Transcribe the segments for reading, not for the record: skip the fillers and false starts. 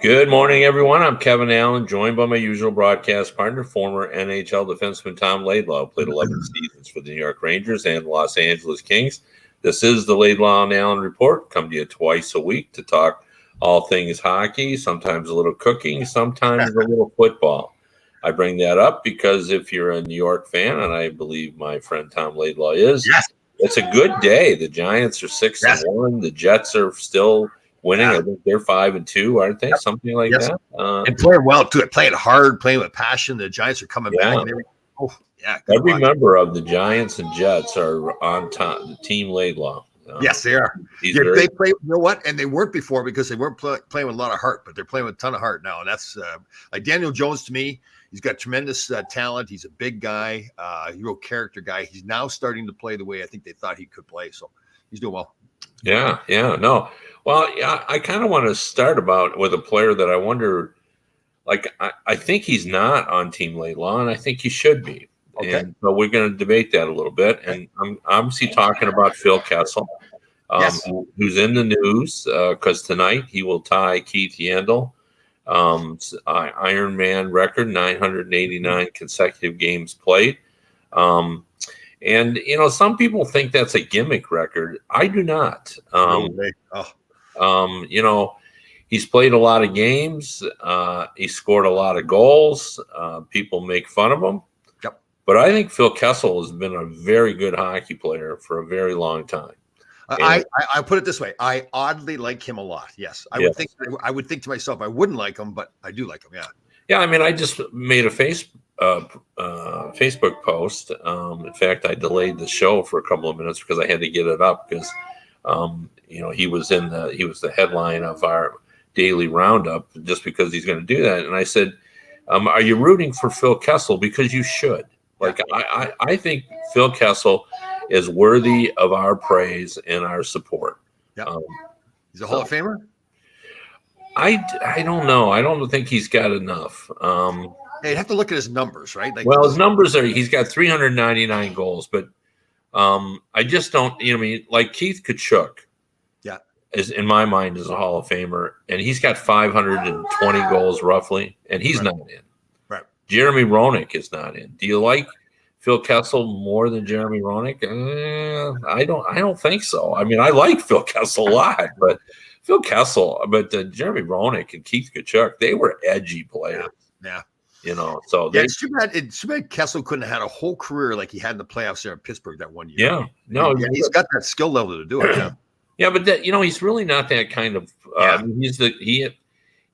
Good morning, everyone. I'm Kevin Allen, joined by my usual broadcast partner, former NHL defenseman Tom Laidlaw, who played 11 seasons for the New York Rangers and Los Angeles Kings. This is the Laidlaw and Allen Report. Come to you twice a week to talk all things hockey, sometimes a little cooking, sometimes a little football. I bring that up because if you're a New York fan, and I believe my friend Tom Laidlaw is, Yes. It's a good day. The Giants are 6-1. The Jets are still winning. I think they're 5-2, aren't they? Something like that. And playing well too. Playing hard, playing with passion. The Giants are coming back. Every member of the Giants and Jets are on the team Laidlaw. Yes, they are. They play. You know what? And they weren't before because they weren't playing with a lot of heart, but they're playing with a ton of heart now. And that's like Daniel Jones to me. He's got tremendous talent. He's a big guy, real character guy. He's now starting to play the way I think they thought he could play. So he's doing well. No. Well, I kind of want to start with a player that I wonder, like, I think he's not on Team Laidlaw, and I think he should be. Okay. And so we're going to debate that a little bit. And I'm obviously talking about Phil Kessel, who's in the news because tonight he will tie Keith Yandle. Ironman record, 989 consecutive games played. And, some people think that's a gimmick record. I do not. He's played a lot of games. He scored a lot of goals. People make fun of him. Yep. But I think Phil Kessel has been a very good hockey player for a very long time. I put it this way. I oddly like him a lot. Yes. I would think to myself, I wouldn't like him, but I do like him. Yeah. Yeah. I mean, I just made a Facebook post. In fact, I delayed the show for a couple of minutes because I had to get it up because, he was the headline of our daily roundup just because he's going to do that. And I said, are you rooting for Phil Kessel? Because you should. Like, I think Phil Kessel is worthy of our praise and our support. Yeah. He's a Hall of Famer? I don't know. I don't think he's got enough. You'd have to look at his numbers, right? His numbers he's got 399 goals, but I just don't, like Keith Tkachuk is, in my mind, is a Hall of Famer, and he's got 520 goals roughly, and he's not in. Right. Jeremy Roenick is not in. Do you like Phil Kessel more than Jeremy Roenick? I don't think so. I mean, I like Phil Kessel a lot, but Jeremy Roenick and Keith Tkachuk, they were edgy players. Yeah. It's too bad. It's too bad Kessel couldn't have had a whole career like he had in the playoffs there in Pittsburgh that one year. Yeah, no, he's got that skill level to do it. Yeah, but he's really not that kind of.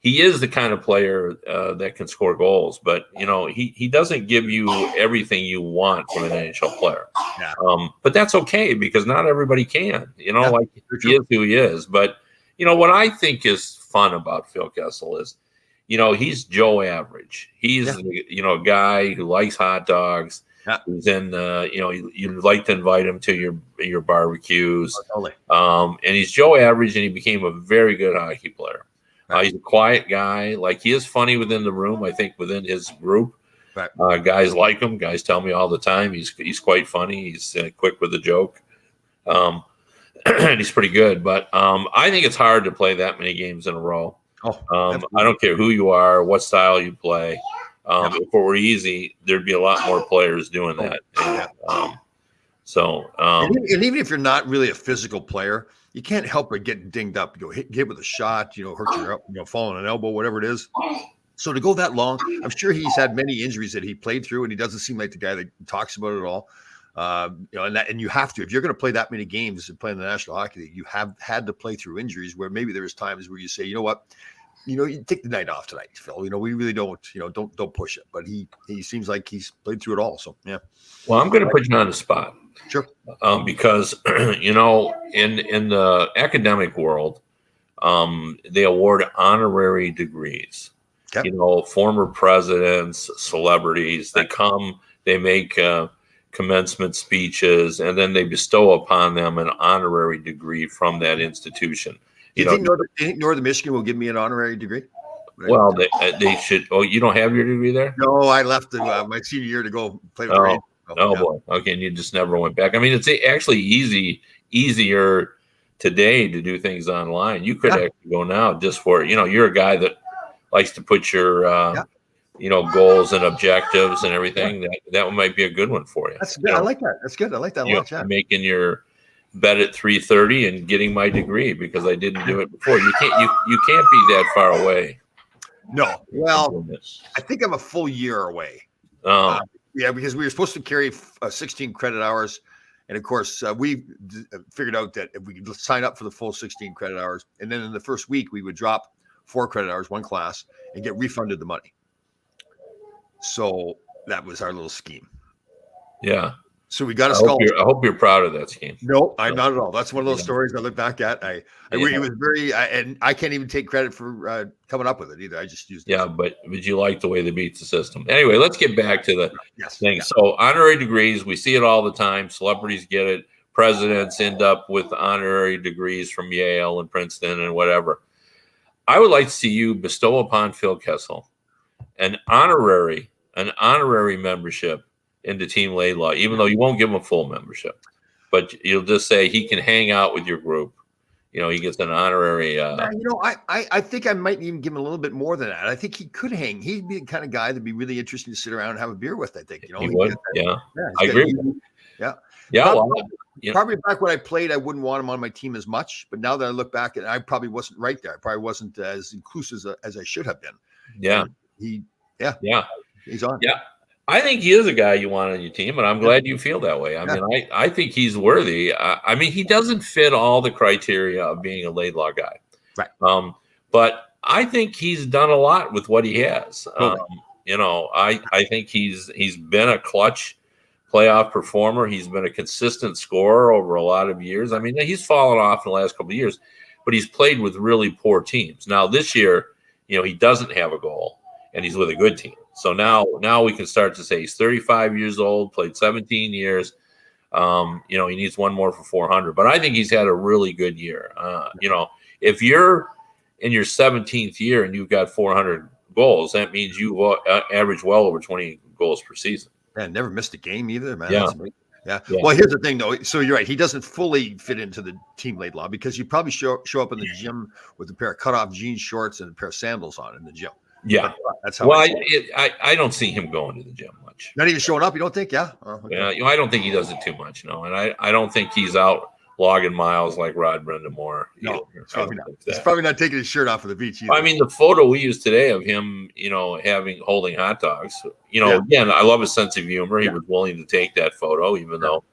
He is the kind of player that can score goals, but he doesn't give you everything you want from an NHL player. Yeah. But that's okay because not everybody can. He is who he is. But what I think is fun about Phil Kessel is, he's Joe Average. He's a guy who likes hot dogs. Yeah. Who's in you'd like to invite him to your barbecues. Totally. And he's Joe Average, and he became a very good hockey player. He's a quiet guy. Like, he is funny within the room. I think within his group, guys like him. Guys tell me all the time he's quite funny. He's quick with a joke. And he's pretty good. But I think it's hard to play that many games in a row. I don't care who you are, what style you play. If it were easy, there'd be a lot more players doing that. And even if you're not really a physical player, you can't help but get dinged up. You go hit with a shot, hurt your falling an elbow, whatever it is. So to go that long, I'm sure he's had many injuries that he played through, and he doesn't seem like the guy that talks about it at all. And you have to, if you're going to play that many games and play in the National Hockey League, you have had to play through injuries where maybe there's times where you say, you know what, you take the night off tonight, Phil. We really don't push it. But he seems like he's played through it all. So yeah. Well, I'm going to put you on the spot. Sure. Because in the academic world, they award honorary degrees. Yep. Former presidents, celebrities, they come, they make commencement speeches, and then they bestow upon them an honorary degree from that institution. Do you think Northern Michigan will give me an honorary degree? Well, they should. Oh, you don't have your degree there? No, I left my senior year to go play with the Rangers. Boy. Okay, and you just never went back. I mean, it's actually easier today to do things online. You could actually go now just for, you're a guy that likes to put your, goals and objectives and everything. That might be a good one for you. That's good. I like that. That's good. I like that a lot. Yeah. Making your bed at 3:30 and getting my degree because I didn't do it before. You can't be that far away. No. Well, I think I'm a full year away. Oh. Because we were supposed to carry 16 credit hours. And of course, we figured out that if we could sign up for the full 16 credit hours, and then in the first week, we would drop 4 credit hours, 1 class, and get refunded the money. So that was our little scheme. Yeah. So we got a scholarship. I hope you're proud of that scheme. No, I'm not at all. That's one of those stories I look back at. It was very, and I can't even take credit for coming up with it either. I just used it. Yeah, but you like the way they beat the system. Anyway, let's get back to the thing. Yeah. So honorary degrees, we see it all the time. Celebrities get it. Presidents end up with honorary degrees from Yale and Princeton and whatever. I would like to see you bestow upon Phil Kessel an honorary membership into Team Laidlaw, even though you won't give him a full membership, but you'll just say he can hang out with your group. He gets an honorary. I think I might even give him a little bit more than that. I think he could hang. He'd be the kind of guy that'd be really interesting to sit around and have a beer with. I think he would. Yeah, I agree. Yeah. Probably back when I played, I wouldn't want him on my team as much. But now that I look back, and I probably wasn't right there. I probably wasn't as inclusive as I should have been. Yeah. And he's on. Yeah. I think he is a guy you want on your team, and I'm glad you feel that way. I mean, I think he's worthy. I mean, he doesn't fit all the criteria of being a Laidlaw guy. Right. But I think he's done a lot with what he has. I think he's been a clutch playoff performer. He's been a consistent scorer over a lot of years. I mean, he's fallen off in the last couple of years, but he's played with really poor teams. Now, this year, he doesn't have a goal, and he's with a good team. So now we can start to say he's 35 years old, played 17 years. He needs one more for 400. But I think he's had a really good year. If you're in your 17th year and you've got 400 goals, that means you average well over 20 goals per season. Man, never missed a game either, man. Yeah. Yeah. Well, here's the thing, though. So you're right. He doesn't fully fit into the Team Laidlaw because you probably show up in the gym with a pair of cutoff jean shorts and a pair of sandals on in the gym. Yeah, that's how. Well, I don't see him going to the gym much. Not even showing up. You don't think? Yeah. Okay. Yeah. I don't think he does it too much. No, and I don't think he's out logging miles like Rod Brindamore. No, probably not. He's probably not taking his shirt off of the beach either. I mean, the photo we used today of him, holding hot dogs. Again, I love his sense of humor. He was willing to take that photo, even though,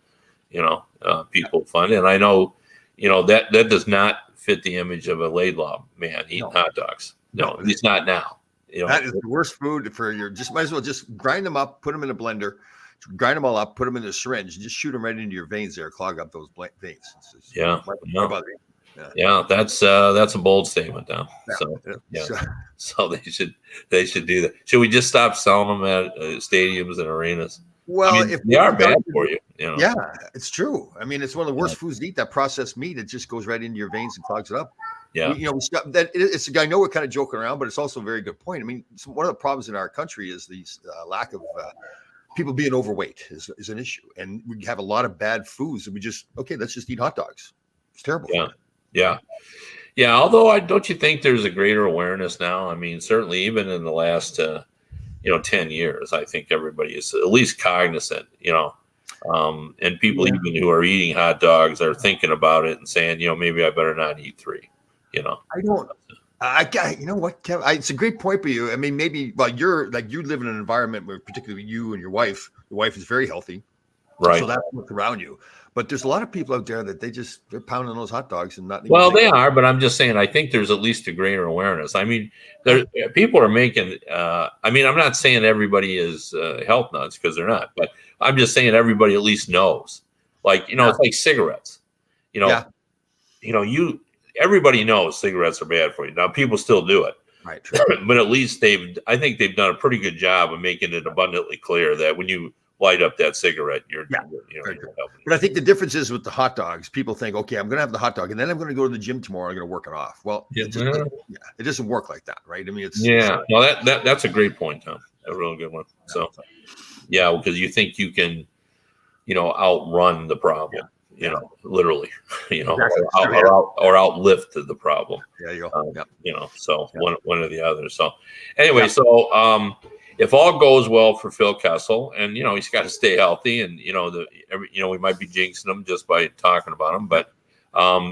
people fun. And I know, that does not fit the image of a Laidlaw man eating hot dogs. No, he's not now. That is the worst food for might as well just grind them up, put them in a blender, grind them all up, put them in a syringe, and just shoot them right into your veins there, clog up those veins. That's a bold statement now. So they should do that. Should we just stop selling them at stadiums and arenas? Well, if they are bad for you, Yeah, it's true. I mean, it's one of the worst foods to eat. That processed meat, it just goes right into your veins and clogs it up. Yeah, it's a guy. I know we're kind of joking around, but it's also a very good point. I mean, one of the problems in our country is the lack of people being overweight is an issue, and we have a lot of bad foods, and let's just eat hot dogs. It's terrible. Yeah. Although don't you think there's a greater awareness now? I mean, certainly even in the last 10 years, I think everybody is at least cognizant. And people even who are eating hot dogs are thinking about it and saying, maybe I better not eat 3. You know what, Kevin? It's a great point for you. I mean, maybe, you live in an environment where particularly you and your wife is very healthy. Right. So that's what's around you. But there's a lot of people out there that they're pounding those hot dogs and not. Well, they are, but I'm just saying, I think there's at least a greater awareness. I mean, people are making, I'm not saying everybody is health nuts because they're not, but I'm just saying everybody at least knows. It's like cigarettes, everybody knows cigarettes are bad for you. Now people still do it, right? But at least I think they've done a pretty good job of making it abundantly clear that when you light up that cigarette, you're But I think the difference is with the hot dogs, people think, okay, I'm going to have the hot dog and then I'm going to go to the gym tomorrow. I'm going to work it off. Well, it doesn't work like that, right? I mean, that's a great point, Tom. A real good one. So, because you think you can, outrun the problem. you know, literally, Exactly. or outlift the problem. There you go. So one or the other. So anyway, so if all goes well for Phil Kessel, and he's got to stay healthy, and we might be jinxing him just by talking about him, but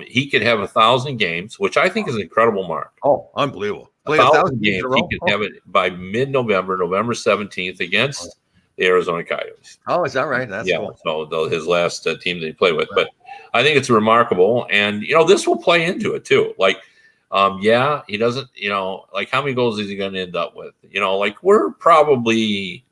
he could have 1,000 games, which I think is an incredible mark. Oh, unbelievable! 1,000 games. He could have it by mid-November, November 17th against the Arizona Coyotes. Oh, is that right? That's cool. So his last team that he played with, but I think it's remarkable, and this will play into it too. Like, he doesn't, like how many goals is he going to end up with? Like we're probably,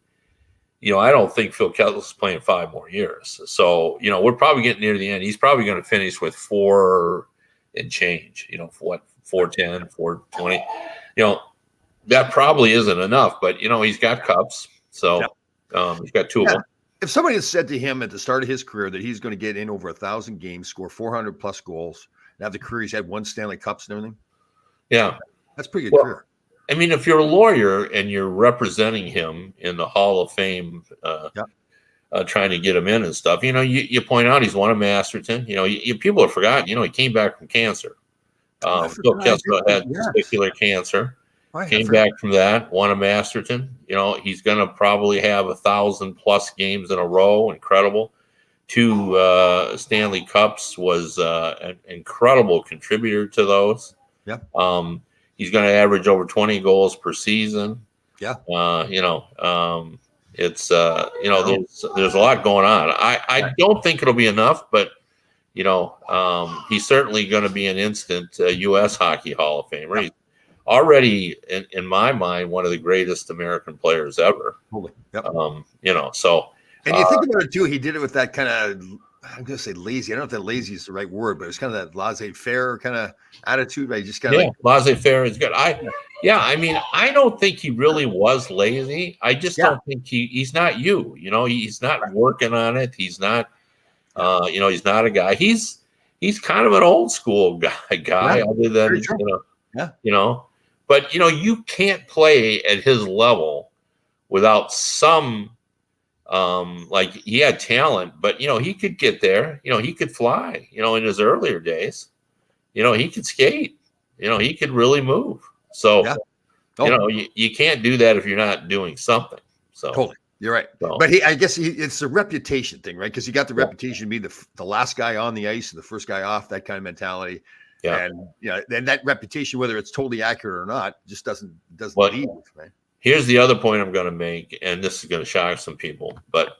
I don't think Phil Kessel's playing 5 more years, so we're probably getting near the end. He's probably going to finish with 4 and change. For what, 410, 420. That probably isn't enough, but he's got cups, so. He's got 2 of them. If somebody had said to him at the start of his career that he's going to get in over 1,000 games, score 400 plus goals, and have the career he's had 1 Stanley Cups and everything, that's pretty good career. I mean, if you're a lawyer and you're representing him in the Hall of Fame, trying to get him in and stuff, you point out he's won a Masterton. People have forgotten. He came back from cancer. Phil Kessel had testicular cancer. Came back from that, won a Masterton. He's going to probably have 1,000 plus games in a row. Incredible. 2 Stanley Cups, was an incredible contributor to those. Yeah. He's going to average over 20 goals per season. Yeah. It's there's a lot going on. I don't think it'll be enough, but he's certainly going to be an instant U.S. Hockey Hall of Famer. He's already, in my mind, one of the greatest American players ever. Yep. So. And you think about it too. He did it with that kind of, I'm going to say lazy. I don't know if that lazy is the right word, but it's kind of that laissez-faire kind of attitude. Right? Just kind of laissez-faire is good. I don't think he really was lazy. I just don't think he's not he's not working on it. He's not, he's not a guy. He's kind of an old school guy other than, but you can't play at his level without some, like he had talent, but he could get there. He could fly. In his earlier days, he could skate. He could really move. So, you can't do that if you're not doing something. So totally, you're right. So, but I guess it's a reputation thing, right? Because he got the reputation to be the last guy on the ice and the first guy off. That kind of mentality. Yeah. And then that reputation, whether it's totally accurate or not, just doesn't leave, right? Here's the other point I'm going to make, and this is going to shock some people, but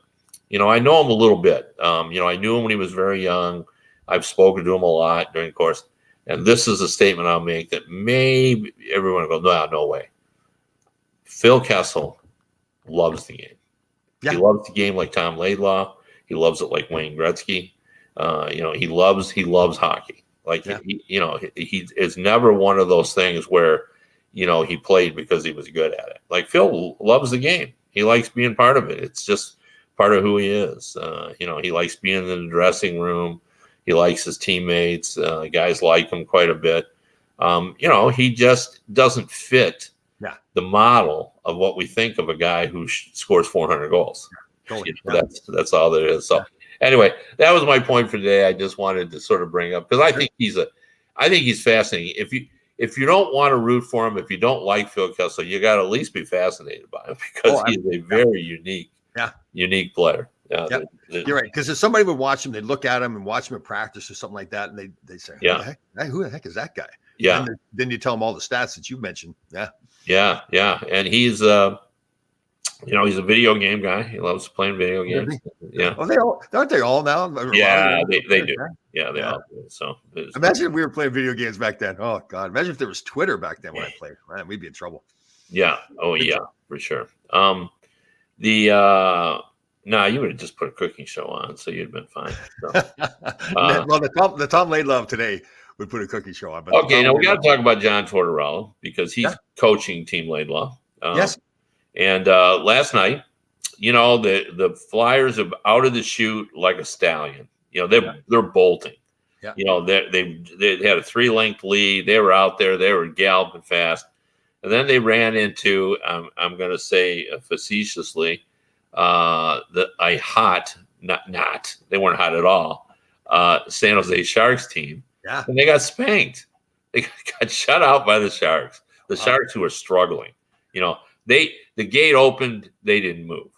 I know him a little bit. I knew him when he was very young. I've spoken to him a lot during the course, and this is a statement I'll make that maybe everyone will go, no way. Phil Kessel loves the game. Yeah. He loves the game like Tom Laidlaw. He loves it like Wayne Gretzky. He loves hockey. Like, he is never one of those things where, he played because he was good at it. Like Phil loves the game. He likes being part of it. It's just part of who he is. He likes being in the dressing room. He likes his teammates. Guys like him quite a bit. He just doesn't fit the model of what we think of a guy who scores 400 goals. Totally. That's all there is. So. Anyway, that was my point for today. I just wanted to sort of bring up because I think he's fascinating. If you don't want to root for him, if you don't like Phil Kessel, you got to at least be fascinated by him because he's a very unique player. You're right. Because if somebody would watch him, they'd look at him and watch him at practice or something like that, and they say, who the heck is that guy? Yeah. And then you tell them all the stats that you mentioned. Yeah. And he's he's a video game guy. He loves playing video games. Yeah. Well, aren't they all now? Yeah, they do. Yeah, they all do. So imagine if we were playing video games back then. Oh God. Imagine if there was Twitter back then when I played. Man, we'd be in trouble. Yeah. Oh yeah, for sure. You would have just put a cooking show on, so you'd have been fine. So, well, the Tom Laidlaw today would put a cooking show on. But okay, now we got to talk about John Tortorella because he's coaching Team Laidlaw. Yes. And last night, the Flyers are out of the chute like a stallion. They're bolting. Yeah. They had a 3-length lead. They were out there. They were galloping fast, and then they ran into I'm going to say facetiously, they weren't hot at all. San Jose Sharks team, Yeah. and they got spanked. They got shut out by the Sharks. The Sharks who are struggling. The gate opened, they didn't move.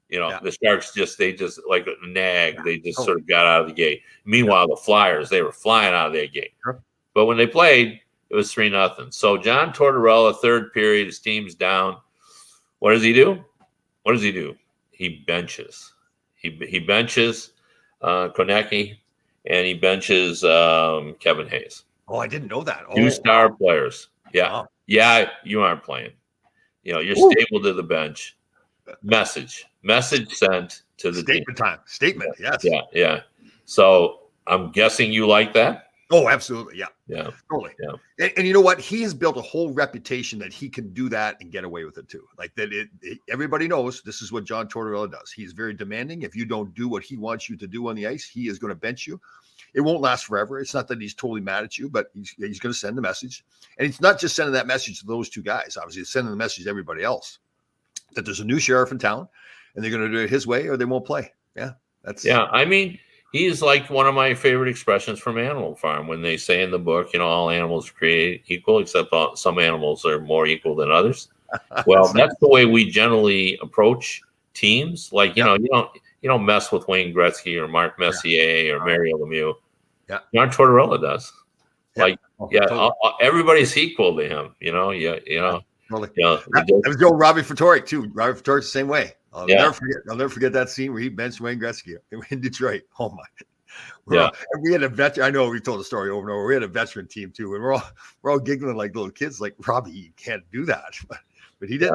The Sharks they just like a nag. They just sort of got out of the gate. Meanwhile, the Flyers, they were flying out of their gate. Sure. But when they played, it was 3-0. So John Tortorella, third period, his team's down. What does he do? He benches. He benches Konecny, and he benches Kevin Hayes. Oh, I didn't know that. Two star players. Yeah. Wow. Yeah, you aren't playing. You're stable to the bench. Message sent to the statement team. Statement, yes. Yeah. So I'm guessing you like that? Oh, absolutely. Yeah. Totally. Yeah. And you know what? He has built a whole reputation that he can do that and get away with it too. Like that everybody knows this is what John Tortorella does. He's very demanding. If you don't do what he wants you to do on the ice, he is going to bench you. It won't last forever. It's not that he's totally mad at you, but he's going to send the message. And it's not just sending that message to those two guys. Obviously, it's sending the message to everybody else that there's a new sheriff in town and they're going to do it his way or they won't play. Yeah. I mean, he's like one of my favorite expressions from Animal Farm when they say in the book, all animals are created equal, except some animals are more equal than others. Well, that's the way we generally approach teams. Like, you don't mess with Wayne Gretzky or Mark Messier or Mario Lemieux. Yeah. John Tortorella does. Yeah. Totally. Everybody's equal to him, Totally. That was the old Robbie Ftorek too. Robbie Ftorek the same way. I'll never forget that scene where he benched Wayne Gretzky in Detroit. Oh my! And we had a veteran. I know we told the story over and over. We had a veteran team too, and we're all giggling like little kids. Like, Robbie, you can't do that, but he did.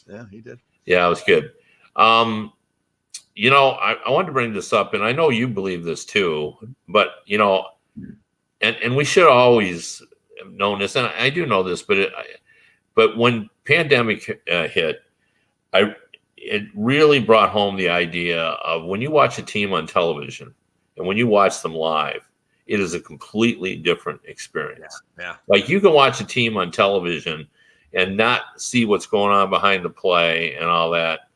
Yeah, he did. Yeah, it was good. I wanted to bring this up, and I know you believe this too. But and we should always have known this, and I do know this. But when pandemic hit, it really brought home the idea of when you watch a team on television and when you watch them live, it is a completely different experience. Yeah. Like you can watch a team on television and not see what's going on behind the play and all that.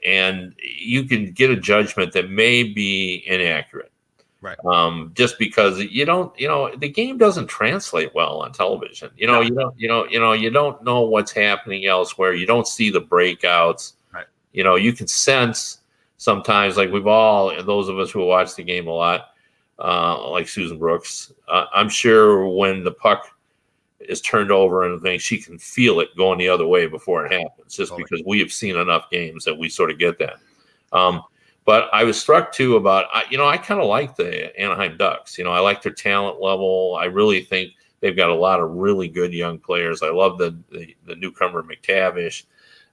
And you can get a judgment that may be inaccurate. Right. Just because the game doesn't translate well on television. You don't know what's happening elsewhere. You don't see the breakouts. Right. You can sense sometimes, like those of us who watch the game a lot, like Susan Brooks, I'm sure when the puck is turned over and things, she can feel it going the other way before it happens, just because we have seen enough games that we sort of get that. But I was struck too about, I kind of like the Anaheim Ducks. I like their talent level. I really think they've got a lot of really good young players. I love the newcomer McTavish.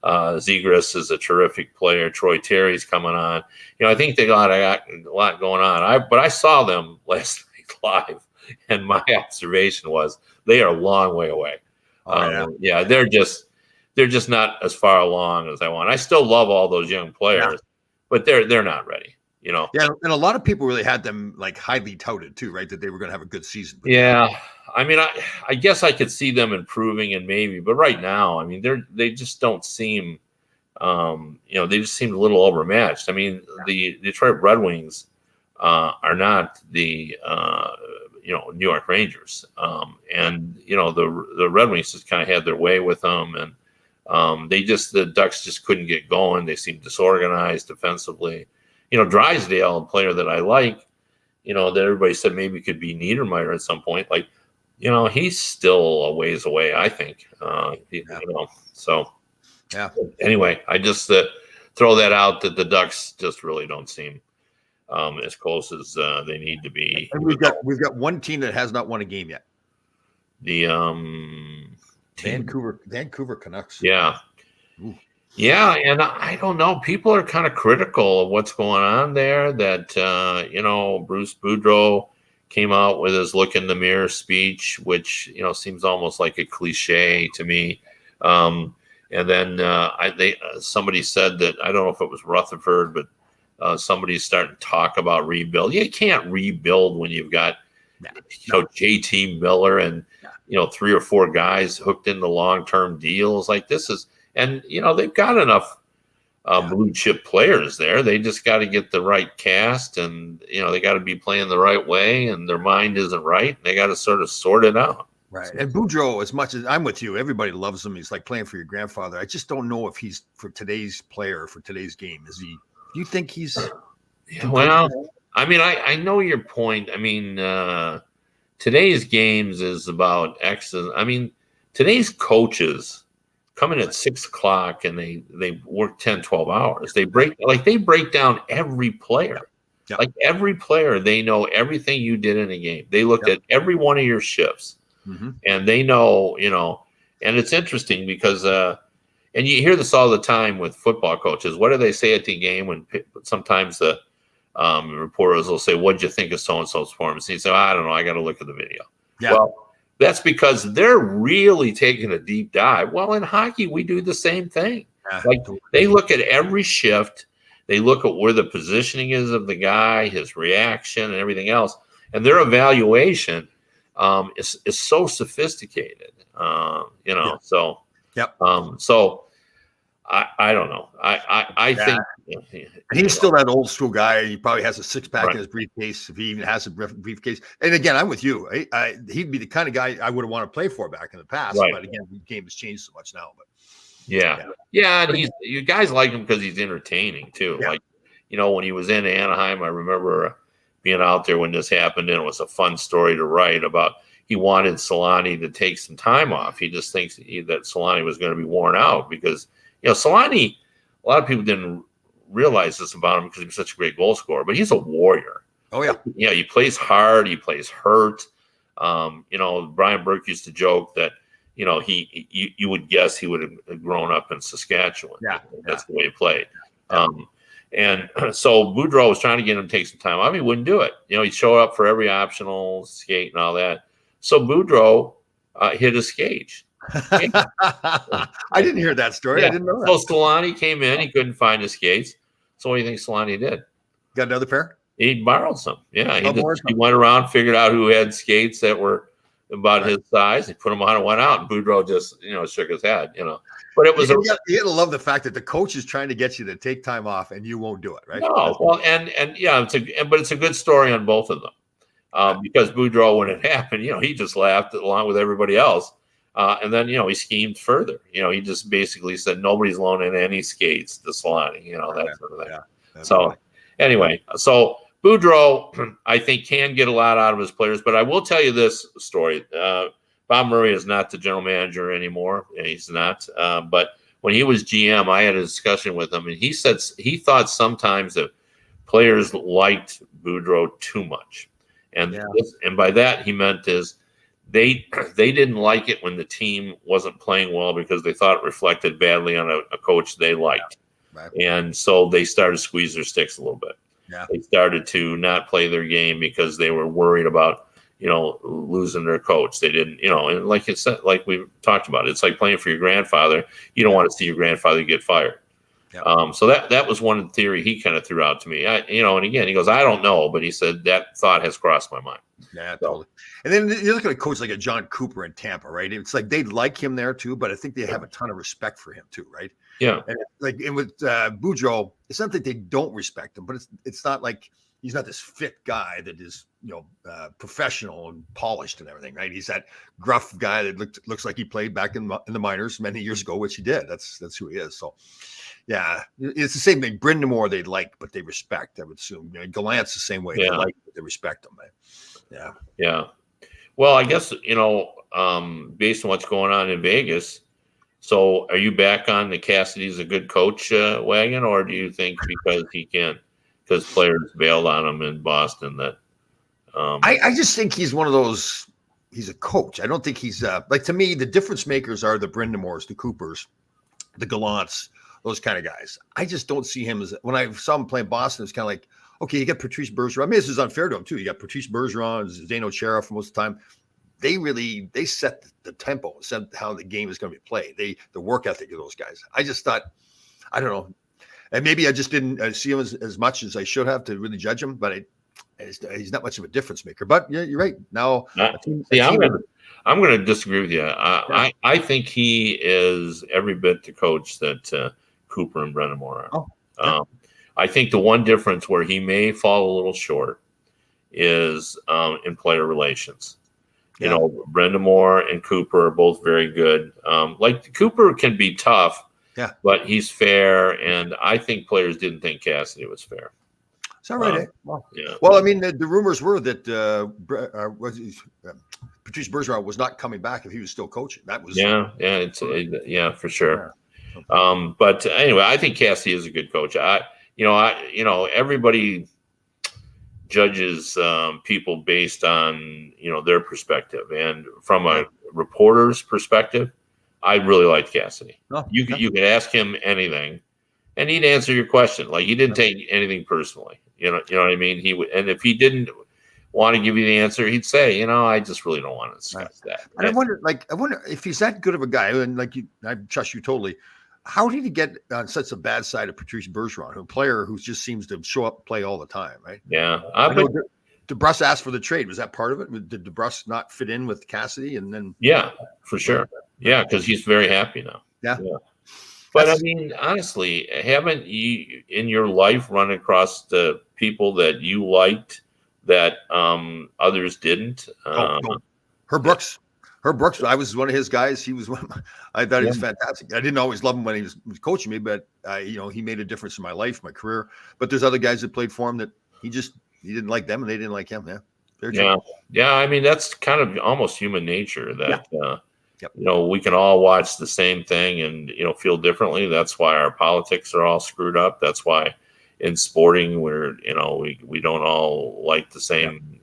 Zegras is a terrific player. Troy Terry's coming on. I think they got a lot going on. But I saw them last night live, and my observation was they are a long way away. They're just not as far along as I want. I still love all those young players. But they're not ready, Yeah, and a lot of people really had them like highly touted too, right? That they were going to have a good season. Yeah, I mean, I guess I could see them improving and maybe, but right now, I mean, they just don't seem, they just seem a little overmatched. I mean, the Detroit Red Wings are not the New York Rangers, and the Red Wings just kind of had their way with them and. The Ducks just couldn't get going. They seemed disorganized defensively. Drysdale, a player that I like, that everybody said maybe could be Niedermeyer at some point. Like, he's still a ways away, I think. So anyway, I just throw that out that the Ducks just really don't seem as close as they need to be. And we've got one team that has not won a game yet. The Vancouver Canucks. Yeah. Ooh. Yeah. And I don't know. People are kind of critical of what's going on there that, Bruce Boudreau came out with his look in the mirror speech, which, seems almost like a cliche to me. And then somebody said that, I don't know if it was Rutherford, but somebody's starting to talk about rebuild. You can't rebuild when you've got, JT Miller and, 3 or 4 guys hooked into long-term deals like this is, and, they've got enough blue chip players there. They just got to get the right cast, and they got to be playing the right way, and their mind isn't right. And they got to sort of sort it out. Right. And Boudreaux, as much as I'm with you, everybody loves him. He's like playing for your grandfather. I just don't know if he's for today's player, for today's game. Is he? Do you think he's? Well, I mean, I know your point. I mean, today's games is about X's. I mean, today's coaches come in at 6 o'clock and they work 10, 12 hours. They break down every player. Yep. Like every player, they know everything you did in a game. They looked at every one of your shifts. Mm-hmm. And they know, and it's interesting because, and you hear this all the time with football coaches. What do they say at the game when sometimes the reporters will say, "What'd you think of so-and-so's performance?" And you say, "I don't know. I got to look at the video." Yeah. Well, that's because they're really taking a deep dive. Well, in hockey, we do the same thing. Like they look at every shift. They look at where the positioning is of the guy, his reaction, and everything else. And their evaluation is so sophisticated, So, so I don't know. I think he's still that old school guy. He probably has a 6-pack in his briefcase, if he even has a briefcase. And again, I'm with you. He'd be the kind of guy I would have wanted to play for back in the past. Right. But again, the game has changed so much now. But and you guys like him because he's entertaining too. Yeah. Like, when he was in Anaheim, I remember being out there when this happened, and it was a fun story to write about. He wanted Solani to take some time off. He just thinks that Solani was going to be worn out because, Solani, a lot of people didn't realize this about him because he was such a great goal scorer, but he's a warrior. Oh, yeah. Yeah, he plays hard. He plays hurt. Brian Burke used to joke that, you would guess he would have grown up in Saskatchewan. Yeah. That's the way he played. And so Boudreaux was trying to get him to take some time off. He wouldn't do it. He'd show up for every optional skate and all that. So Boudreaux hit his skate. I didn't hear that story. Yeah. I didn't know that. So Solani came in. He couldn't find his skates. So what do you think Solani did? Got another pair? He borrowed some. Yeah. He went around, figured out who had skates that were about his size. He put them on and went out. And Boudreaux just, shook his head, But it was you got to love the fact that the coach is trying to get you to take time off and you won't do it, right? No, well, and yeah, but it's a good story on both of them. Because Boudreaux, when it happened, he just laughed along with everybody else. And then, he schemed further. He just basically said nobody's loaning any skates to Solani, that sort of thing. Yeah, so anyway, Boudreaux, I think, can get a lot out of his players. But I will tell you this story. Bob Murray is not the general manager anymore. He's not. But when he was GM, I had a discussion with him, and he said he thought sometimes that players liked Boudreaux too much. And by that he meant is they didn't like it when the team wasn't playing well because they thought it reflected badly on a coach they liked. Right. And so they started to squeeze their sticks a little bit. Yeah. They started to not play their game because they were worried about, losing their coach. They didn't, and like it said, like we talked about, it's like playing for your grandfather. You don't want to see your grandfather get fired. Yep. So that was one theory he kind of threw out to me. And again, he goes, I don't know, but he said that thought has crossed my mind. Yeah, totally. And then you look at a coach like a John Cooper in Tampa, right? It's like they like him there too, but I think they have a ton of respect for him too, right? Yeah. And with Boudreaux, it's not that they don't respect him, but it's not like he's not this fit guy that is professional and polished and everything, right? He's that gruff guy that looks like he played back in the minors many years ago, which he did. That's who he is. So. Yeah, it's the same thing. Brind'Amour they like, but they respect. I would assume. Gallant's the same way. Yeah. They like, but they respect them. Yeah. Yeah. Well, I guess based on what's going on in Vegas. So, are you back on the Cassidy's a good coach wagon, or do you think because players bailed on him in Boston that? I just think he's one of those. He's a coach. I don't think he's to me. The difference makers are the Brind'Amours, the Coopers, the Gallants. Those kind of guys. I just don't see him as when I saw him play in Boston, it's kind of like, okay, you got Patrice Bergeron. I mean, this is unfair to him too. You got Patrice Bergeron, Zdeno Chara for most of the time. They set the tempo, set how the game is going to be played. The work ethic of those guys. I just thought, I don't know. And maybe I just didn't see him as much as I should have to really judge him, but he's not much of a difference maker. But yeah, you're right. Now, I'm going to disagree with you. I think he is every bit the coach that Cooper and Brind'Amour are. Oh, yeah. I think the one difference where he may fall a little short is in player relations. You know, Brind'Amour and Cooper are both very good. Like Cooper can be tough, but he's fair, and I think players didn't think Cassidy was fair. Is that right? Well, yeah. Well, I mean, the rumors were that Patrice Bergeron was not coming back if he was still coaching. That was for sure. But anyway, I think Cassidy is a good coach. Everybody judges people based on their perspective, and from a reporter's perspective, I really liked Cassidy. You could ask him anything, and he'd answer your question. Like, he didn't take anything personally. You know what I mean? He would, and if he didn't want to give you the answer, he'd say, I just really don't want to discuss that. And I wonder if he's that good of a guy, and I trust you totally. How did he get on such a bad side of Patrice Bergeron, a player who just seems to show up and play all the time, right? Yeah. DeBrusk asked for the trade. Was that part of it? Did DeBrusk not fit in with Cassidy? And then for sure. Yeah, because he's very happy now. Yeah. But I mean, honestly, haven't you in your life run across the people that you liked that others didn't? Herb Brooks. I was one of his guys. He was I thought he was fantastic. I didn't always love him when he was coaching me, but he made a difference in my life, my career. But there's other guys that played for him that he didn't like them and they didn't like him. Yeah. I mean, that's kind of almost human nature that we can all watch the same thing and feel differently. That's why our politics are all screwed up. That's why in sporting we're we don't all like the same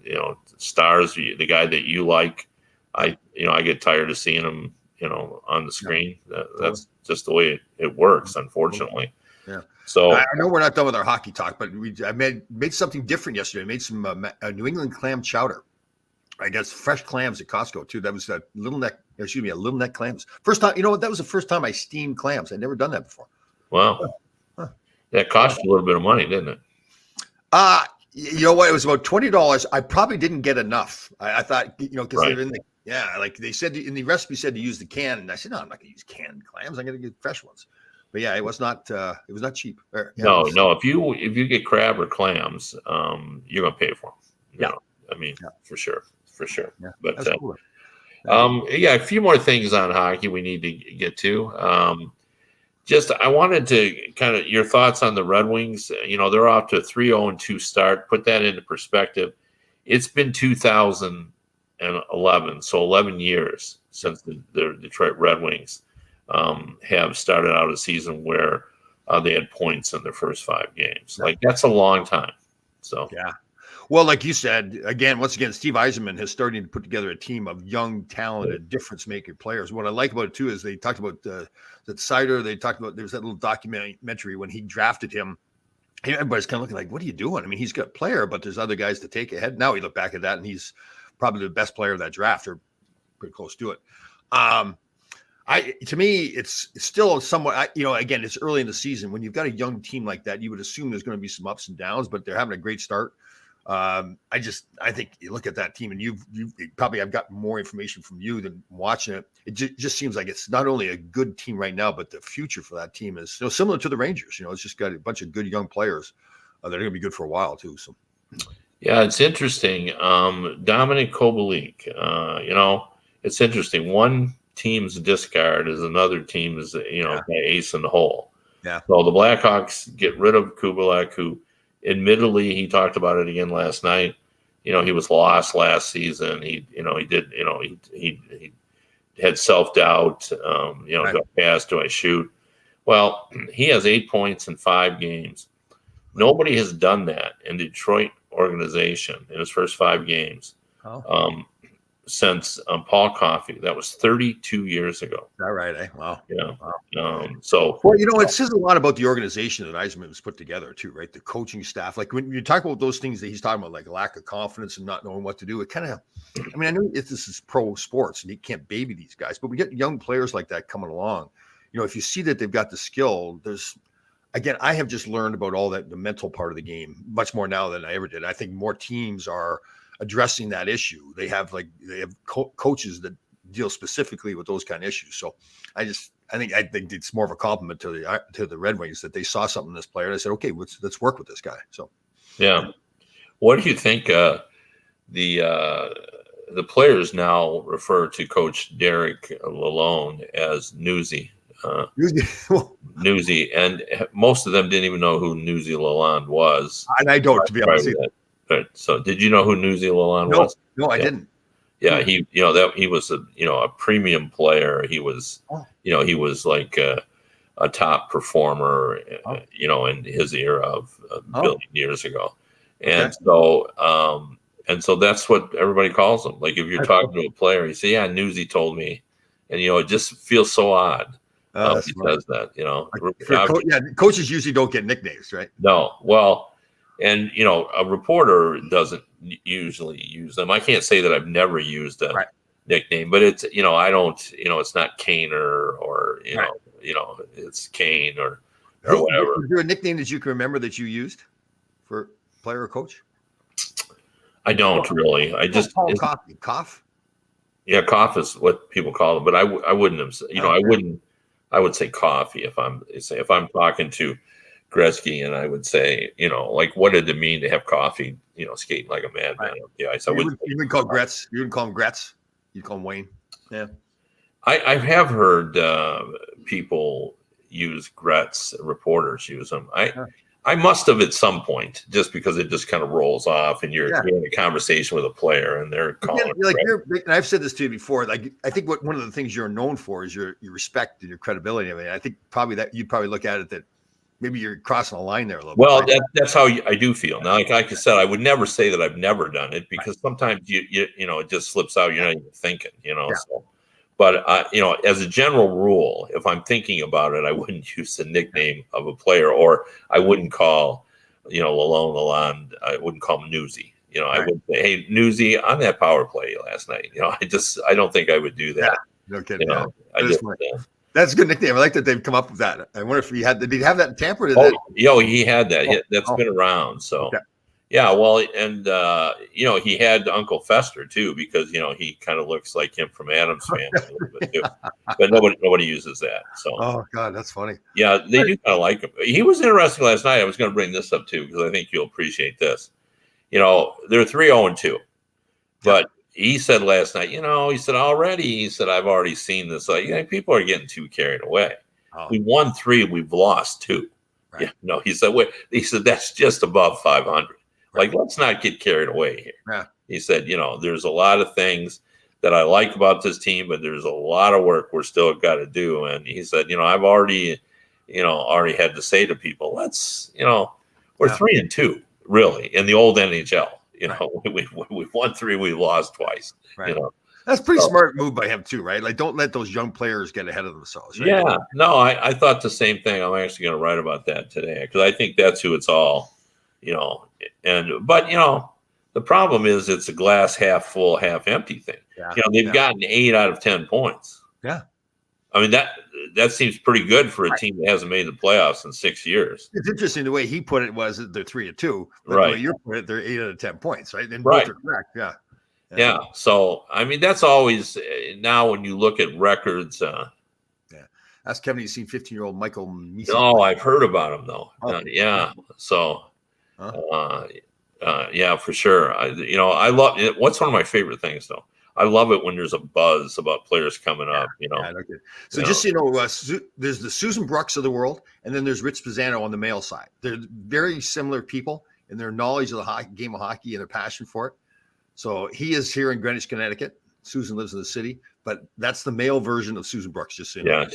stars. The guy that you like, I get tired of seeing him, on the screen. That's just the way it works, unfortunately. Yeah. So I know we're not done with our hockey talk, but I made something different yesterday. I made some New England clam chowder. I guess fresh clams at Costco too. That was a little neck clams. First time, that was the first time I steamed clams. I'd never done that before. Wow. That cost you a little bit of money, didn't it? You know what? It was about $20. I probably didn't get enough. I thought, because they're in like they said in the recipe said to use the can, and I said, no, I'm not going to use canned clams. I'm going to get fresh ones. But yeah, it was not cheap. No. If you get crab or clams, you're going to pay for them. For sure. Yeah, but cool. A few more things on hockey we need to get to. I wanted to kind of your thoughts on the Red Wings. They're off to a 3-0-2 start. Put that into perspective. It's been 2011, so 11 years since the Detroit Red Wings have started out a season where they had points in their first 5 games. Like, that's a long time. So yeah. Well, like you said, once again, Steve Yzerman is starting to put together a team of young, talented, difference-making players. What I like about it, too, is they talked about that Seider. They talked about there was that little documentary when he drafted him. Everybody's kind of looking like, what are you doing? I mean, he's got a player, but there's other guys to take ahead. Now we look back at that, and he's probably the best player of that draft, or pretty close to it. To me, it's still somewhat, again, it's early in the season. When you've got a young team like that, you would assume there's going to be some ups and downs, but they're having a great start. I think you look at that team, and you probably I've got more information from you than watching it. It just seems like it's not only a good team right now, but the future for that team is similar to the Rangers. It's just got a bunch of good young players that are going to be good for a while too. So yeah, it's interesting. Dominic Kubalik, it's interesting. One team's discard is another team's ace in the hole. Yeah. So the Blackhawks get rid of Kubalik, who admittedly, he talked about it again last night. He was lost last season. He had self-doubt. Do I pass? Do I shoot? Well, he has 8 points in 5 games. Nobody has done that in Detroit organization in his first 5 games since Paul Coffey. That was 32 years ago. Is that right? Eh? Wow. Yeah. Wow. It says a lot about the organization that Yzerman was put together too, right? The coaching staff. Like when you talk about those things that he's talking about, like lack of confidence and not knowing what to do, it kind of, I know this is pro sports and you can't baby these guys, but we get young players like that coming along. If you see that they've got the skill, I have just learned about all that, the mental part of the game, much more now than I ever did. I think more teams are addressing that issue. They have coaches that deal specifically with those kind of issues. So I think it's more of a compliment to the Red Wings that they saw something in this player. And I said, okay, let's work with this guy. So yeah. What do you think? The players now refer to Coach Derek Lalonde as Newsy. Newsy, and most of them didn't even know who Newsy Lalonde was. And I don't, to be honest. So, did you know who Newsy Lalonde was? No, I didn't. Yeah, he was a premium player. He was, he was like a top performer, in his era of a billion years ago, and so that's what everybody calls him. Like if you're talking to a player, you say, "Yeah, Newsy told me," and it just feels so odd. He says that, coaches usually don't get nicknames, right? No, well, and a reporter doesn't usually use them. I can't say that I've never used a nickname, but it's I don't it's not Kaner or it's Kane or whatever. Is there a nickname that you can remember that you used for player or coach? I don't really. I just Cough. Yeah, Cough is what people call him, but I wouldn't have. I would say Coffee if I'm talking to Gretzky, and I would say, like, what did it mean to have Coffee, skating like a madman up the ice? You wouldn't call Gretz. You wouldn't call him Gretz. You'd call him Wayne. Yeah. I have heard people use Gretz, reporters use them. I must have at some point, just because it just kind of rolls off, and you're in a conversation with a player, and they're calling. And I've said this to you before. Like, I think one of the things you're known for is your respect and your credibility. I mean, I think probably that you'd probably look at it that maybe you're crossing a line there a little bit. Well, that's how I do feel. Now, like I said, I would never say that I've never done it, because sometimes you it just slips out. You're not even thinking, So. But as a general rule, if I'm thinking about it, I wouldn't use the nickname of a player, or I wouldn't call, Lalonde. I wouldn't call him Newsy. I would say, "Hey, Newsy, on that power play last night." I don't think I would do that. Yeah, no kidding. That's a good nickname. I like that they've come up with that. I wonder if did he have that in Tampa? He had that. That's been around. So. Okay. Yeah, well, and he had Uncle Fester too, because he kind of looks like him from Addams Family a little bit too. But nobody uses that. So. Oh God, that's funny. Yeah, they do kind of like him. He was interesting last night. I was going to bring this up too, because I think you'll appreciate this. They're 3-0-2, but he said last night, I've already seen this. Like, people are getting too carried away. Oh. We won 3, we've lost 2. Right. Yeah, no, he said that's just above 500. Like, let's not get carried away here. Yeah. He said, there's a lot of things that I like about this team, but there's a lot of work we're still got to do. And he said, I've already had to say to people, we're 3-2 really in the old NHL. We've won 3, we lost twice. Right. That's pretty smart move by him too, right? Like, don't let those young players get ahead of themselves. Right? Yeah. No, I thought the same thing. I'm actually going to write about that today, because I think that's who it's all. But the problem is it's a glass half full, half empty thing. Yeah. They've gotten 8 out of 10 points. Yeah. I mean, that seems pretty good for a team that hasn't made the playoffs in 6 years. It's interesting the way he put it was that they're 3-2, but right. The way you put it, they're 8 out of 10 points, right? And both are correct. Yeah. Yeah. So, I mean, that's always now when you look at records. Ask Kevin, you've seen 15-year-old Michael Misa. No, I've heard about him though. Yeah. So. Yeah, for sure. I love it. What's one of my favorite things though? I love it when there's a buzz about players coming up. So just so you know, there's the Susan Brooks of the world, and then there's Rich Pisano on the male side. They're very similar people in their knowledge of the game of hockey and their passion for it. So he is here in Greenwich, Connecticut. Susan lives in the city, but that's the male version of Susan Brooks. Just so you know.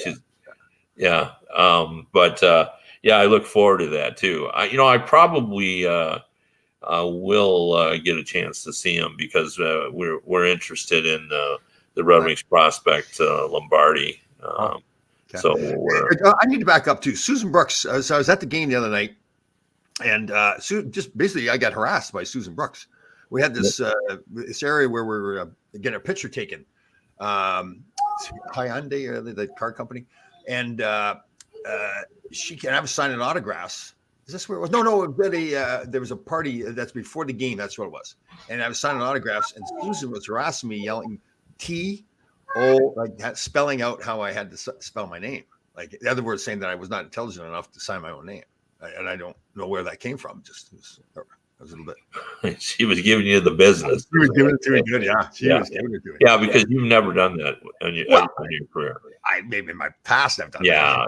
Yeah, I look forward to that too. I probably will get a chance to see him, because we're interested in the Red Wings prospect Lombardi. So I need to back up too. Susan Brooks. So I was at the game the other night, and just basically I got harassed by Susan Brooks. We had this area where we were getting a picture taken. Hyundai, the car company, and. She can have signing autographs. Is this where it was? No. There was a party that's before the game. That's what it was. And I was signing autographs, and Susan was harassing me, yelling T like that, spelling out how I had to spell my name. Like, in other words, saying that I was not intelligent enough to sign my own name. And I don't know where that came from. Just it was a little bit. She was giving you the business. She was giving it to me good. Yeah. She was giving it to me. Yeah, because you've never done that in your career. Maybe in my past I've done that.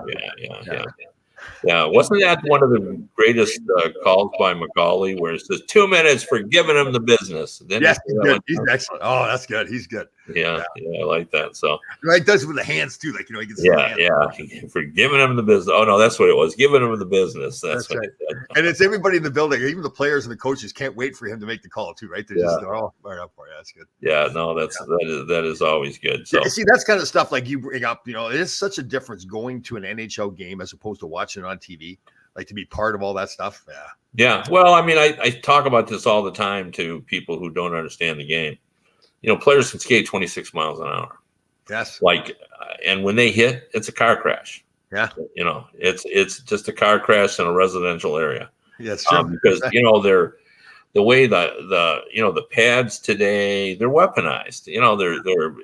Yeah. Wasn't that one of the greatest calls by Macaulay where it says 2 minutes for giving him the business? Then yes, he's excellent. Oh, that's good. He's good. Yeah, I like that. So he does it with the hands too. Like, he gets for giving him the business. Oh no, that's what it was. Giving him the business. That's what right. And it's everybody in the building, even the players and the coaches can't wait for him to make the call too, right? They're all fired up for you. That's good. Yeah, no, that is always good. So see, that's kind of stuff like you bring up. It is such a difference going to an NHL game as opposed to watching it on TV. Like, to be part of all that stuff. Yeah. Well, I mean, I talk about this all the time to people who don't understand the game. Players can skate 26 miles an hour. Yes. And when they hit, it's a car crash. Yeah. It's just a car crash in a residential area. Yes, true. Because they're the way the pads today, they're weaponized. They're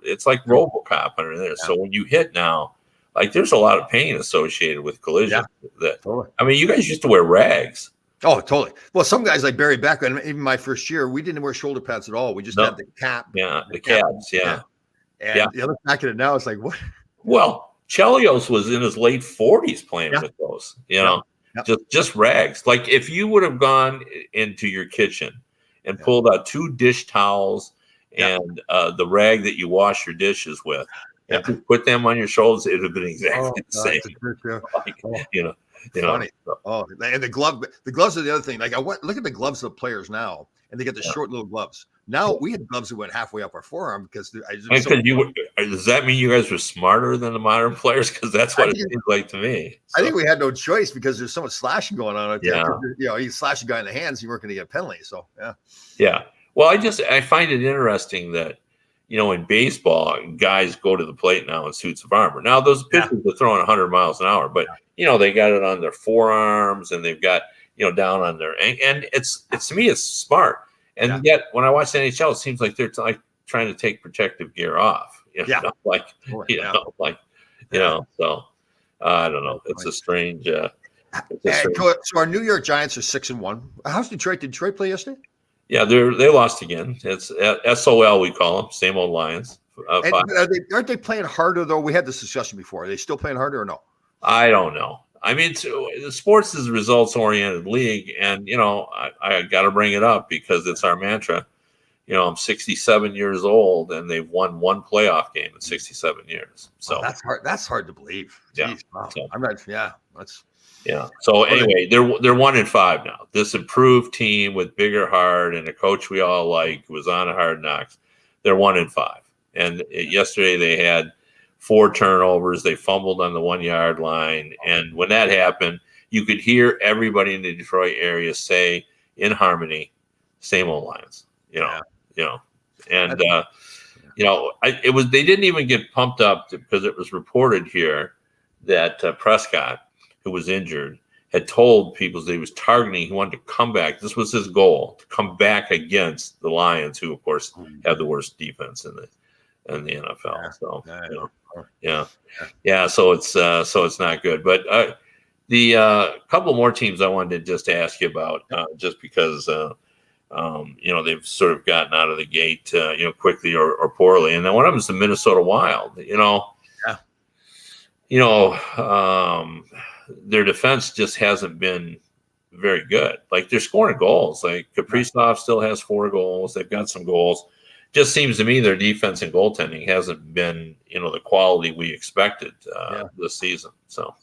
it's like RoboCop under there. Yeah. So when you hit now, there's a lot of pain associated with collision. Yeah, totally. I mean, you guys used to wear rags. Oh, totally. Well, some guys like Barry Beck, and even my first year, we didn't wear shoulder pads at all. We just had the cap. Yeah, the caps. Yeah. And the other back at it now, it's like, what? Well, Chelios was in his late 40s playing with those. Just rags. Like, if you would have gone into your kitchen and pulled out 2 dish towels and the rag that you wash your dishes with, and to put them on your shoulders, it would have been exactly the same. Funny. So. And the gloves are the other thing. Like, look at the gloves of the players now, and they get the short little gloves. Now we had gloves that went halfway up our forearm because does that mean you guys were smarter than the modern players? Because that's what it seems like to me. So. I think we had no choice because there's so much slashing going on out there. You slash a guy in the hands, you weren't going to get a penalty. So yeah. Well, I find it interesting that in baseball, guys go to the plate now in suits of armor. Now those pitchers are throwing 100 miles an hour, but they got it on their forearms and they've got down on their and it's to me it's smart. And yet when I watch the NHL, it seems like they're trying to take protective gear off. So I don't know. It's a strange. So our New York Giants are 6-1. How's Detroit? Did Detroit play yesterday? Yeah, they lost again. It's SOL, we call them, same old Lions. Aren't they playing harder though? We had this discussion before. Are they still playing harder or no? I don't know. I mean, the sports is a results-oriented league, and I got to bring it up because it's our mantra. I'm 67 years old, and they've won 1 playoff game in 67 years. So that's hard. That's hard to believe. Jeez, wow. So, I'm not. Yeah, that's. Yeah. So anyway, they're 1-5 now. This improved team with bigger heart and a coach we all like who was on a Hard Knocks. They're 1-5, and yesterday they had 4 turnovers. They fumbled on the 1-yard line. And when that happened, you could hear everybody in the Detroit area say in harmony, same old Lions, and they didn't even get pumped up because it was reported here that Prescott, who was injured, had told people that he was targeting. He wanted to come back. This was his goal, to come back against the Lions, who of course have the worst defense in the NFL. So So it's not good. But the couple more teams I wanted to just ask you about, just because they've sort of gotten out of the gate quickly or poorly, and then one of them is the Minnesota Wild. Their defense just hasn't been very good. Like, they're scoring goals. Like, Kaprizov still has 4 goals. They've got some goals. Just seems to me their defense and goaltending hasn't been, the quality we expected this season. So,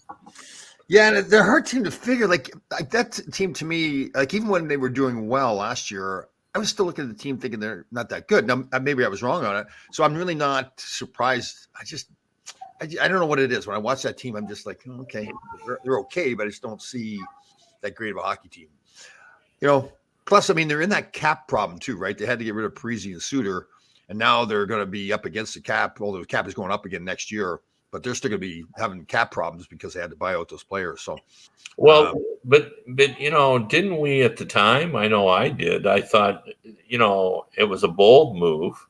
yeah, and they're a hard team to figure. Like that team to me, like even when they were doing well last year, I was still looking at the team thinking they're not that good. Now, maybe I was wrong on it. So I'm really not surprised. I don't know what it is. When I watch that team, I'm just like, okay, they're okay, but I just don't see that great of a hockey team. Plus, I mean, they're in that cap problem too, right? They had to get rid of Parise and Suter, and now they're going to be up against the cap. Although the cap is going up again next year, but they're still going to be having cap problems because they had to buy out those players. So, but didn't we at the time? I know I did. I thought, it was a bold move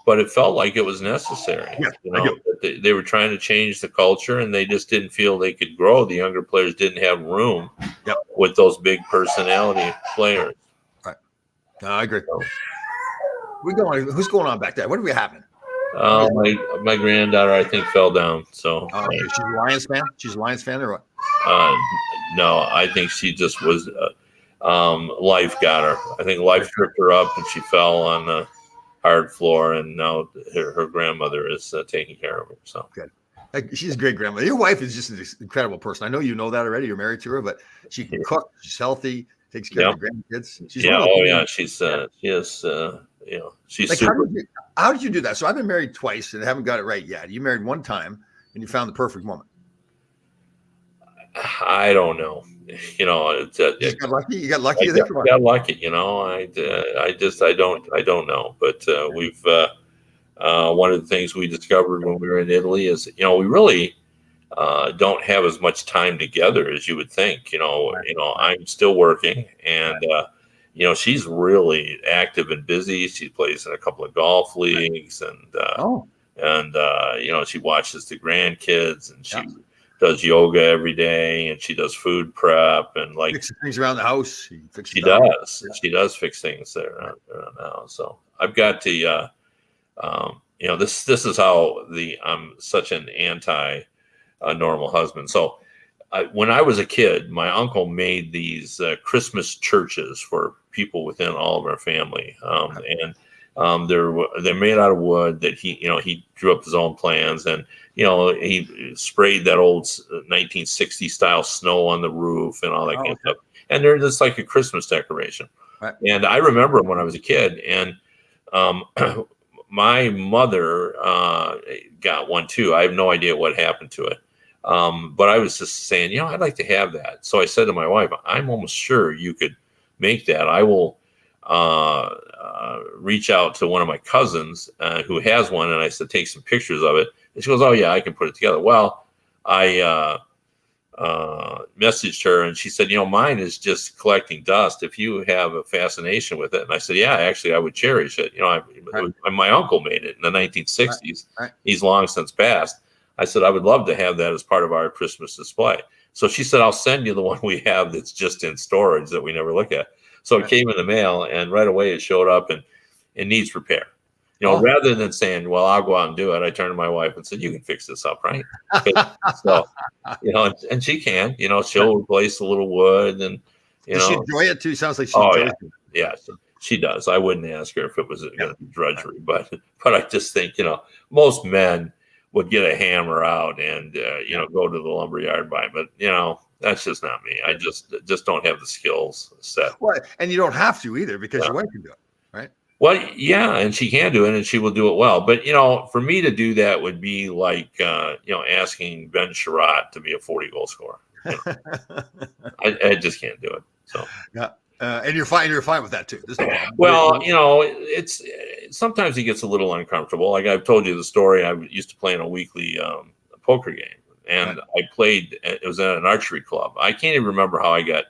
but it felt like it was necessary. Yeah, You know, they were trying to change the culture, and they just didn't feel they could grow. The younger players didn't have room with those big personality players. Right. No, I agree. So, who's going on back there? What are we having? My granddaughter, I think, fell down. So she's a Lions fan. She's a Lions fan, or what? No, I think she just was. Life got her. I think life tripped her up, and she fell on the hard floor. And now her grandmother is taking care of her. So good. She's a great grandmother. Your wife is just an incredible person. I know you know that already. You're married to her, but she can cook. She's healthy. Takes care of the grandkids. She's she is. You know, she's like, super. How did you do that? So I've been married twice and haven't got it right yet. You married one time and you found the perfect woman. I don't know. You know, you got lucky. You got lucky. Got lucky. You know, I don't know. But we've one of the things we discovered when we were in Italy is, you know, we really don't have as much time together as you would think. You know, I'm still working, and you know, she's really active and busy. She plays in a couple of golf leagues, and you know, she watches the grandkids, and she does yoga every day, and she does food prep and like fixes things around the house. She does fix things there now. So I've got to, you know, this is how I'm such an anti normal husband. So when I was a kid, my uncle made these Christmas churches for people within all of our family, and they're made out of wood that he drew up his own plans, and you know, he sprayed that old 1960s style snow on the roof and all that kind of stuff. And they're just like a Christmas decoration. Right. And I remember when I was a kid, and my mother got one too. I have no idea what happened to it. But I was just saying, you know, I'd like to have that. So I said to my wife, I'm almost sure you could make that. I will reach out to one of my cousins who has one, and I said, take some pictures of it. And she goes, oh, yeah, I can put it together. Well, I messaged her, and she said, you know, mine is just collecting dust. If you have a fascination with it. And I said, yeah, actually, I would cherish it. You know, my uncle made it in the 1960s. Right. He's long since passed. I said, I would love to have that as part of our Christmas display. So she said, I'll send you the one we have that's just in storage that we never look at. So it came in the mail, and right away it showed up, and it needs repair. You know, rather than saying, well, I'll go out and do it, I turned to my wife and said, you can fix this up, right? So, you know, and she can, you know, she'll replace a little wood, and, you know. Does she enjoy it too? Sounds like she enjoys it. Yeah, she does. I wouldn't ask her if it was going to be drudgery, but I just think, you know, most men would get a hammer out and, you know, go to the lumberyard by, but, you know, that's just not me. I just don't have the skills set. Well, and you don't have to either, because your wife can do it, right? Well, yeah, and she can do it, and she will do it well. But, you know, for me to do that would be like, you know, asking Ben Sherratt to be a 40-goal scorer. You know? I just can't do it. So yeah, and you're fine with that too. Well, you know, it's sometimes it gets a little uncomfortable. Like I've told you the story. I used to play in a weekly poker game, and I played. It was at an archery club. I can't even remember how I got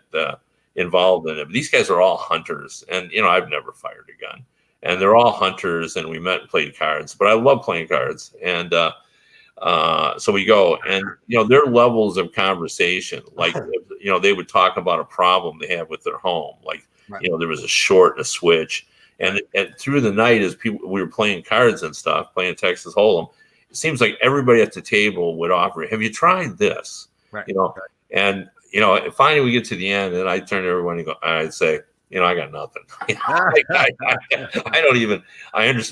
involved in it. But these guys are all hunters, and you know, I've never fired a gun. And they're all hunters, and we met and played cards. But I love playing cards, and so we go, and you know, their levels of conversation, like you know, they would talk about a problem they have with their home, like you know, there was a short and a switch, and through the night, as we were playing cards and stuff, playing Texas Hold'em, it seems like everybody at the table would offer, "Have you tried this?" Right. You know, and you know, finally we get to the end, and I turn to everyone and go, I'd say, you know, I got nothing. I don't even,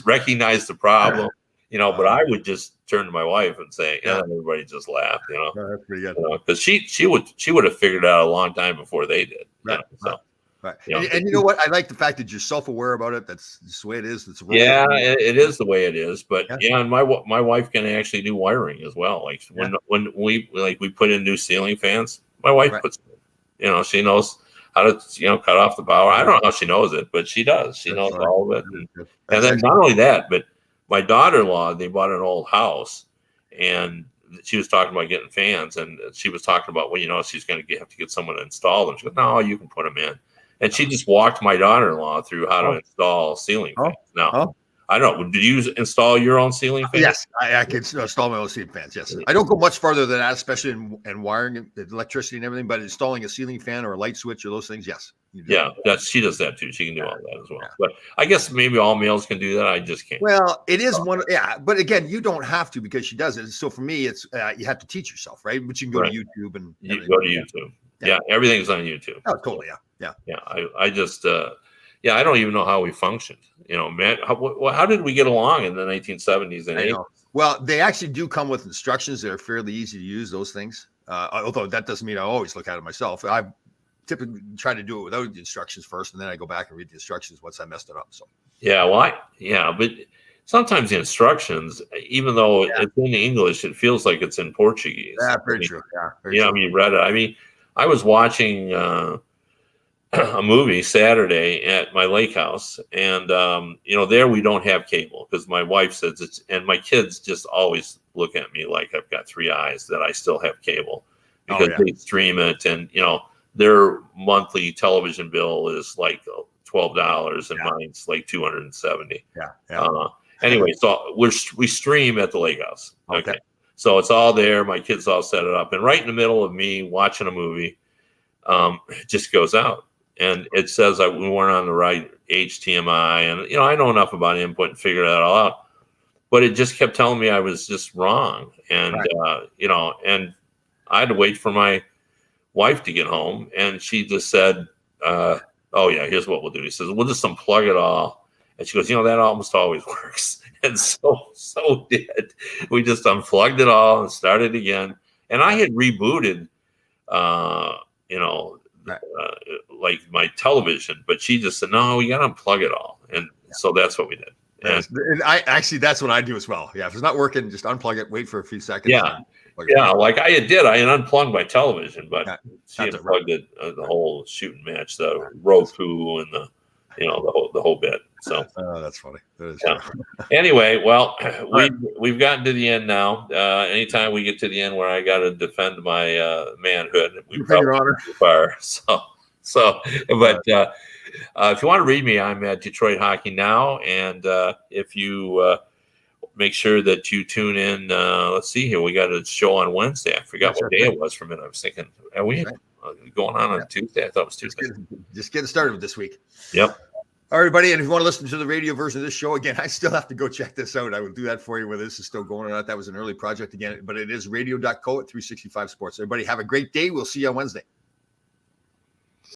recognize the problem, you know, but I would just turn to my wife and say, and everybody just laughed, you know. That's pretty good. Because she would have figured it out a long time before they did. Right. You know, so, right. You know, and you know what? I like the fact that you're self-aware about it. That's just the way it is. It's it is the way it is. But and my wife can actually do wiring as well. Like when we put in new ceiling fans, my wife puts, you know, she knows how to, you know, cut off the power. I don't know how she knows it, but she does. She knows all of it. And then not only that, but my daughter-in-law, they bought an old house, and she was talking about getting fans, and she was talking about, well, you know, she's going to have to get someone to install them. She goes, no, you can put them in. And she just walked my daughter-in-law through how to install ceiling fans. Now, I don't know. Did you install your own ceiling fan? Yes, I can install my own ceiling fans. Yes, I don't go much farther than that, especially in wiring, electricity, and everything. But installing a ceiling fan or a light switch or those things, yes. Yeah, she does that too. She can do all that as well. Yeah. But I guess maybe all males can do that. I just can't. Well, it is one. Yeah, but again, you don't have to because she does it. So for me, it's you have to teach yourself, right? But you can go to YouTube and you go to YouTube. Yeah, everything's on YouTube. Oh, totally. Yeah. I just. I don't even know how we functioned. Man, how did we get along in the 1970s and 80s? Well, they actually do come with instructions that are fairly easy to use, those things. Although that doesn't mean I always look at it myself. I typically try to do it without the instructions first, and then I go back and read the instructions once I messed it up. So but sometimes the instructions, even though it's in English, it feels like it's in Portuguese. Yeah, very true. Yeah, very true. I mean, you read it. I mean, I was watching a movie Saturday at my lake house, and there we don't have cable because my wife says it's, and my kids just always look at me like I've got three eyes that I still have cable because they stream it, and their monthly television bill is like $12 and mine's like $270. Anyway, so we stream at the lake house. Okay. So it's all there. My kids all set it up, and right in the middle of me watching a movie, it just goes out. And it says that we weren't on the right HDMI. And, I know enough about input and figure that all out. But it just kept telling me I was just wrong. And, and I had to wait for my wife to get home. And she just said, here's what we'll do. He says, we'll just unplug it all. And she goes, that almost always works. And so did. We just unplugged it all and started again. And I had rebooted, like my television, but she just said, no, we got to unplug it all. And so that's what we did. And that's what I do as well. Yeah. If it's not working, just unplug it, wait for a few seconds. Like I had unplugged my television, but she unplugged it, the whole shooting match, the Roku and the whole bit. So that's funny. That is Anyway, well, we've gotten to the end now. Anytime we get to the end where I got to defend my manhood, we probably too far. But if you want to read me, I'm at Detroit Hockey Now, and if you make sure that you tune in. Let's see here, we got a show on Wednesday. I forgot what day it was for a minute. I was thinking, are we going on Tuesday? I thought it was Tuesday. Just getting started with this week. Yep. All right, everybody. And if you want to listen to the radio version of this show, again, I still have to go check this out. I will do that for you whether this is still going or not. That was an early project again, but it is radio.co at 365 Sports. Everybody have a great day. We'll see you on Wednesday.